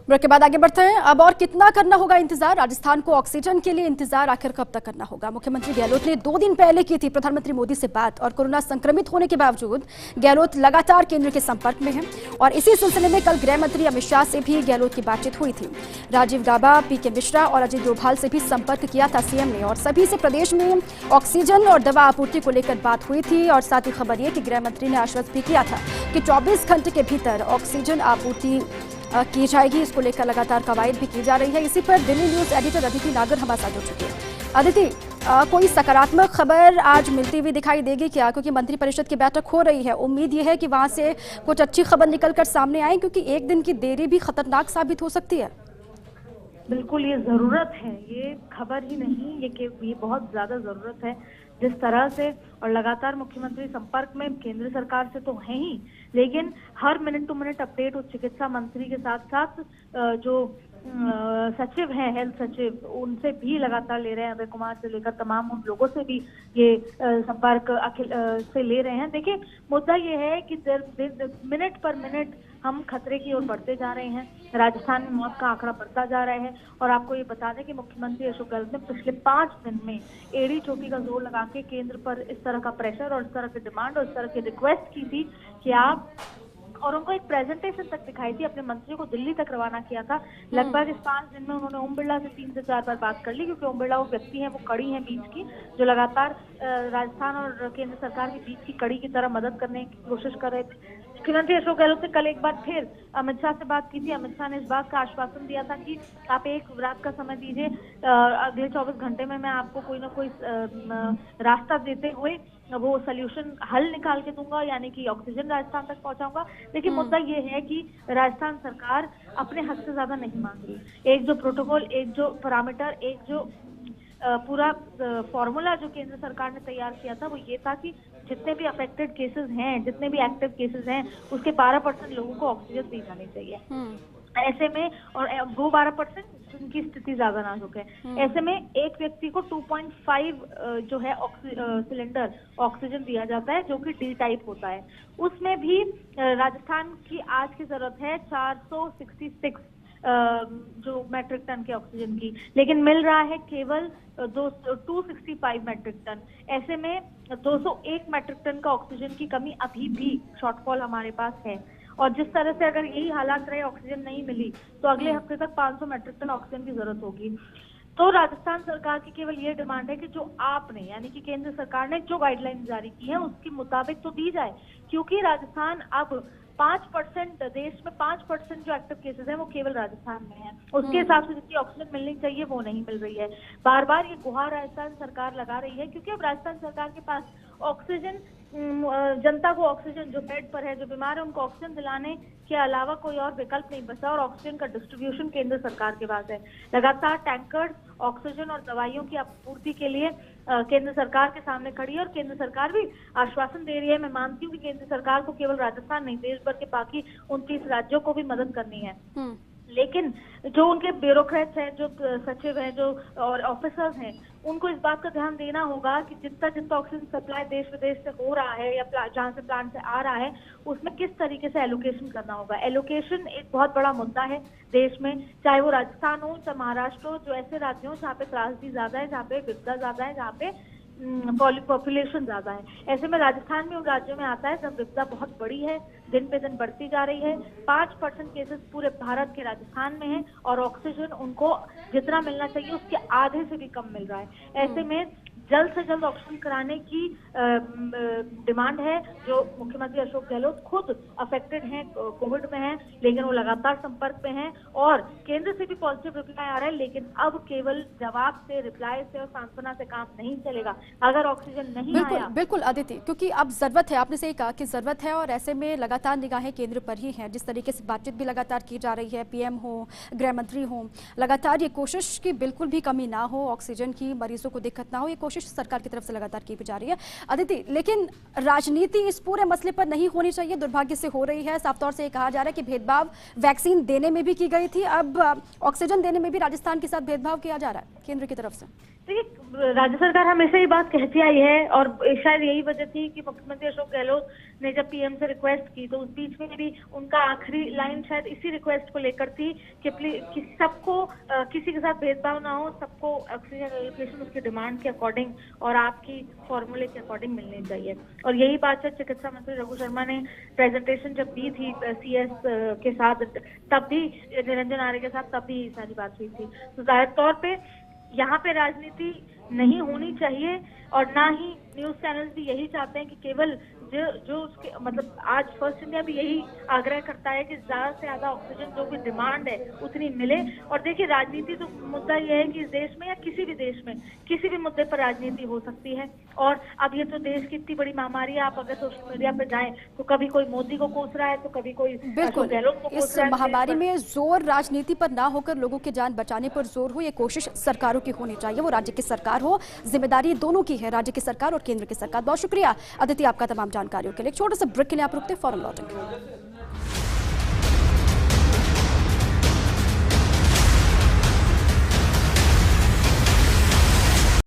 Break के बाद आगे बढ़ते हैं। अब और कितना करना होगा इंतजार? राजस्थान को ऑक्सीजन के लिए इंतजार आखिर कब तक करना होगा? मुख्यमंत्री गहलोत ने 2 दिन पहले की थी प्रधानमंत्री मोदी से बात और कोरोना संक्रमित होने के बावजूद गहलोत लगातार केंद्र के संपर्क में हैं और इसी सिलसिले में कल गृह मंत्री अमित शाह से भी गहलोत की बातचीत हुई थी। राजीव गाबा, पीके मिश्रा और अजय डोभाल से भी संपर्क किया था सीएम ने और सभी से प्रदेश में ऑक्सीजन और दवा आपूर्ति को लेकर बात हुई थी। और साथ ही खबर ये कि गृह मंत्री ने आश्वस्त भी किया था कि 24 घंटे के भीतर ऑक्सीजन आपूर्ति की जाएगी। इसको लेकर लगातार कवायद भी की जा रही है। इसी पर दिल्ली न्यूज एडिटर अदिति नागर हमारे साथ जुड़ चुके हैं। अदिति, कोई सकारात्मक खबर आज मिलती हुई दिखाई देगी क्या? क्योंकि मंत्रिपरिषद की बैठक हो रही है, उम्मीद ये है कि वहां से कुछ अच्छी खबर निकलकर सामने आए, क्योंकि एक दिन की देरी भी खतरनाक साबित हो सकती है। बिल्कुल, ये जरूरत है, ये खबर ही नहीं, ये बहुत ज्यादा जरूरत है। जिस तरह से और लगातार मुख्यमंत्री संपर्क में केंद्र सरकार से तो है ही, लेकिन हर मिनट टू मिनट अपडेट उस चिकित्सा मंत्री के साथ साथ जो सचिव हैं, हेल्थ सचिव, उनसे भी लगातार ले रहे हैं। अभय कुमार से लेकर तमाम उन लोगों से भी ये संपर्क से ले रहे हैं। देखिए, मुद्दा ये है कि मिनट पर मिनट हम खतरे की ओर बढ़ते जा रहे हैं। राजस्थान में मौत का आंकड़ा बढ़ता जा रहा है और आपको ये बता दें कि मुख्यमंत्री अशोक गहलोत ने पिछले 5 दिन में एड़ी चोटी का जोर लगा के केंद्र पर इस तरह का प्रेशर और इस तरह की डिमांड और इस तरह की रिक्वेस्ट की थी कि आप, और उनको एक प्रेजेंटेशन तक दिखाई थी, अपने मंत्री को दिल्ली तक रवाना किया था। लगभग इस 5 दिन में उन्होंने ओम बिरला से 3 से 4 बार बात कर ली, क्योंकि ओम बिरला वो व्यक्ति हैं, वो कड़ी हैं बीच की, जो लगातार राजस्थान और केंद्र सरकार के बीच की कड़ी की तरह मदद करने की कोशिश कर रहे थे। मुख्यमंत्री अशोक गहलोत ने कल एक बार फिर अमित शाह से बात की थी। अमित शाह ने इस बात का आश्वासन दिया था कि आप एक रात का समय दीजिए, अगले 24 घंटे में मैं आपको कोई ना कोई रास्ता देते हुए वो सोल्यूशन हल निकाल के दूंगा, यानी कि ऑक्सीजन राजस्थान तक पहुंचाऊंगा। लेकिन मुद्दा ये है कि राजस्थान सरकार अपने हक से ज्यादा नहीं मांग रही। एक जो प्रोटोकॉल, एक जो पैरामीटर, एक जो पूरा फॉर्मूला जो केंद्र सरकार ने तैयार किया था, वो ये था कि जितने भी अफेक्टेड केसेस हैं, जितने भी एक्टिव केसेस हैं, उसके 12% लोगों को ऑक्सीजन दी जानी चाहिए। ऐसे में, और वो 12% जिनकी स्थिति ज्यादा नाजुक है, ऐसे में एक व्यक्ति को 2.5 जो है सिलेंडर ऑक्सीजन दिया जाता है, जो कि डी टाइप होता है। उसमें भी राजस्थान की आज की जरूरत है 466 जो मैट्रिक टन के ऑक्सीजन की, लेकिन मिल रहा है केवल 265 मैट्रिक टन। ऐसे में 201 मैट्रिक टन का ऑक्सीजन की कमी अभी भी शॉर्टफॉल हमारे पास है। और जिस तरह से अगर यही हालात रहे, ऑक्सीजन नहीं मिली, तो अगले हफ्ते तक 500 मैट्रिक टन ऑक्सीजन की जरूरत होगी। तो राजस्थान सरकार की केवल ये डिमांड है कि जो आपने, यानी कि केंद्र सरकार ने जो गाइडलाइन जारी की है, उसके मुताबिक तो दी जाए, क्योंकि राजस्थान अब 5%, देश में 5% जो एक्टिव केसेस हैं वो केवल राजस्थान में है। उसके हिसाब से जितनी ऑक्सीजन मिलनी चाहिए वो नहीं मिल रही है। बार बार ये गुहार राजस्थान सरकार लगा रही है, क्योंकि अब राजस्थान सरकार के पास ऑक्सीजन, जनता को ऑक्सीजन, जो बेड पर है, जो बीमार है, उनको ऑक्सीजन दिलाने के अलावा कोई और विकल्प नहीं बचा और ऑक्सीजन का डिस्ट्रीब्यूशन केंद्र सरकार के पास है। लगातार टैंकर ऑक्सीजन और दवाइयों की आपूर्ति के लिए केंद्र सरकार के सामने खड़ी है और केंद्र सरकार भी आश्वासन दे रही है। मैं मानती हूँ कि केंद्र सरकार को केवल राजस्थान नहीं, देश भर के बाकी 29 राज्यों को भी मदद करनी है। लेकिन जो उनके ब्यूरोक्रेट्स हैं, जो सचिव हैं, जो और ऑफिसर्स हैं, उनको इस बात का ध्यान देना होगा कि जितना ऑक्सीजन सप्लाई देश विदेश से हो रहा है या जहाँ से प्लांट से आ रहा है, उसमें किस तरीके से एलोकेशन करना होगा। एलोकेशन एक बहुत बड़ा मुद्दा है देश में, चाहे वो राजस्थान हो, चाहे महाराष्ट्र हो, जो ऐसे राज्य हो जहाँ पे त्रासदी ज्यादा है, जहाँ पे विपदा ज्यादा है, जहाँ पे पॉपुलेशन ज्यादा है। ऐसे में राजस्थान भी उन राज्यों में आता है जब विपदा बहुत बड़ी है, दिन पे दिन बढ़ती जा रही है। 5% केसेस पूरे भारत के राजस्थान में है और ऑक्सीजन उनको जितना मिलना चाहिए उसके आधे से भी कम मिल रहा है। ऐसे में जल्द से जल्द ऑक्सीजन कराने की डिमांड है, जो मुख्यमंत्री अशोक गहलोत खुद अफेक्टेड हैं, कोविड में हैं, लेकिन वो लगातार संपर्क में हैं और केंद्र से भी पॉजिटिव रिप्लाई आ रहा है। लेकिन अब केवल जवाब से, रिप्लाई से और सांत्वना से काम नहीं चलेगा अगर ऑक्सीजन नहीं आया। बिल्कुल आदित्य, क्योंकि अब जरूरत है, आपने सही कहा कि जरूरत है और ऐसे में लगातार निगाहें केंद्र पर ही हैं। जिस तरीके से बातचीत भी लगातार की जा रही है, पीएम हो, गृह मंत्री हो, लगातार ये कोशिश की बिल्कुल भी कमी ना हो, ऑक्सीजन की मरीजों को दिक्कत ना हो, ये कोशिश सरकार की तरफ से लगातार की भी जा रही है। अदिति, लेकिन राजनीति इस पूरे मसले पर नहीं होनी चाहिए, दुर्भाग्य से हो रही है। साफ तौर से ये कहा जा रहा है कि भेदभाव वैक्सीन देने में भी की गई थी, अब ऑक्सीजन देने में भी राजस्थान के साथ भेदभाव किया जा रहा है केंद्र की तरफ से। देखिए, राज्य सरकार हमेशा ये बात कहती आई है और शायद यही वजह थी कि मुख्यमंत्री अशोक गहलोत ने जब पीएम से रिक्वेस्ट की तो उस बीच में भी उनका आखिरी लाइन शायद इसी रिक्वेस्ट को लेकर थी कि सबको किसी के साथ भेदभाव ना हो, सबको ऑक्सीजन एलोकेशन उसकी डिमांड के अकॉर्डिंग और आपकी फॉर्मूले के अकॉर्डिंग मिलनी चाहिए। और यही बात जब चिकित्सा मंत्री रघु शर्मा ने प्रेजेंटेशन जब दी थी सीएस के साथ, तब भी निरंजन आर्य के साथ, तब भी सारी बात हुई थी। तो जाहिर तौर पे यहाँ पे राजनीति नहीं होनी चाहिए और ना ही न्यूज चैनल्स भी यही चाहते हैं कि केवल जो उसके मतलब आज फर्स्ट इंडिया भी यही आग्रह करता है कि ज्यादा से ज्यादा ऑक्सीजन जो भी डिमांड है उतनी मिले। और देखिए राजनीति तो मुद्दा यह है कि इस देश में या किसी भी देश में किसी भी मुद्दे पर राजनीति हो सकती है। और अब ये तो देश की इतनी बड़ी महामारी है, आप अगर सोशल मीडिया पे जाएं तो कभी कोई मोदी को कोस रहा है तो कभी कोई बिल्कुल गहलोत को कोस इस रहा है। महामारी में जोर राजनीति पर ना होकर लोगों की जान बचाने पर जोर हो, ये कोशिश सरकारों की होनी चाहिए। वो राज्य की सरकार हो, जिम्मेदारी दोनों की है, राज्य की सरकार और केंद्र की सरकार। बहुत शुक्रिया अदिति आपका तमाम जानकारियों के लिए। एक छोटे से ब्रेक के लिए आप रुकते, फौरन लौटेंगे।